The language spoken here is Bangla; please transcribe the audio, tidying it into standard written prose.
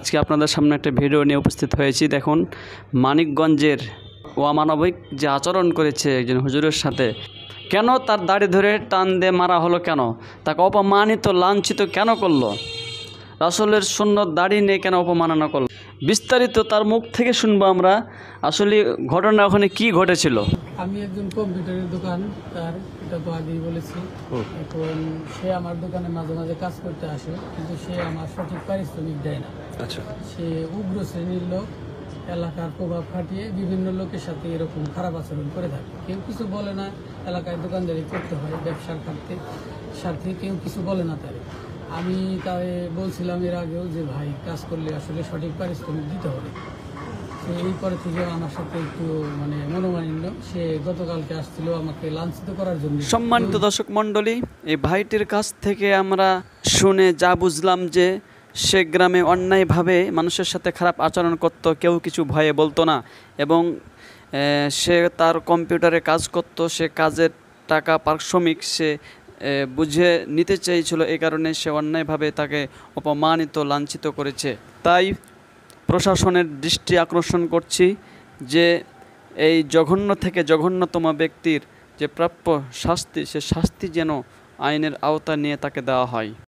আজকে আপনাদের সামনে একটা ভিডিও নিয়ে উপস্থিত হয়েছি। দেখুন, মানিকগঞ্জের অমানবিক যে আচরণ করেছে একজন হুজুরের সাথে, কেন তার দাড়ি ধরে টান দিয়ে মারা হলো, কেন তাকে অপমানিত লাঞ্ছিত কেন করলো, রাসূলের সুন্নত দাড়ি নিয়ে কেন অপমাননা করলো, বিস্তারিত তার মুখ থেকে শুনবো আমরা। আসলে ঘটনা ওখানে কি ঘটেছিল। আমি একজন কম্পিউটারের দোকান, তার এটা তো আগেই বলেছি। এখন সে আমার দোকানে মাঝে মাঝে কাজ করতে আসে, কিন্তু সে আমার সঠিক পারিশ্রমিক দেয় না। আচ্ছা, সে উগ্র শ্রেণীর লোক, এলাকার প্রভাব খাটিয়ে বিভিন্ন লোকের সাথে এরকম খারাপ আচরণ করে থাকে। কেউ কিছু বলে না, এলাকায় দোকানদারি করতে হয় ব্যবসার স্বার্থে, কেউ কিছু বলে না তারে। আমি তারে বলছিলাম এর আগেও যে ভাই, কাজ করলে আসলে সঠিক পারিশ্রমিক দিতে হবে। এই পরে থেকে আমার সাথে একটু মনোমালিন্য। সে গতকালকে আসছিল আমাকে লাঞ্ছিত করার জন্য। সম্মানিত দর্শক মণ্ডলী, এই ভাইটির কাছ থেকে আমরা শুনে যা বুঝলাম যে সে গ্রামে অন্যায়ভাবে মানুষের সাথে খারাপ আচরণ করত, কেউ কিছু ভয়ে বলতো না, এবং সে তার কম্পিউটারে কাজ করত, সে কাজের টাকা পারিশ্রমিক সে বুঝে নিতে চেয়েছিল, এই কারণে সে অন্যায়ভাবে তাকে অপমানিত লাঞ্ছিত করেছে। তাই প্রশাসনের দৃষ্টি আকর্ষণ করছি যে এই জঘন্য থেকে জঘন্যতম ব্যক্তির যে প্রাপ্য শাস্তি, সে শাস্তি যেন আইনের আওতা নিয়ে তাকে দেওয়া হয়।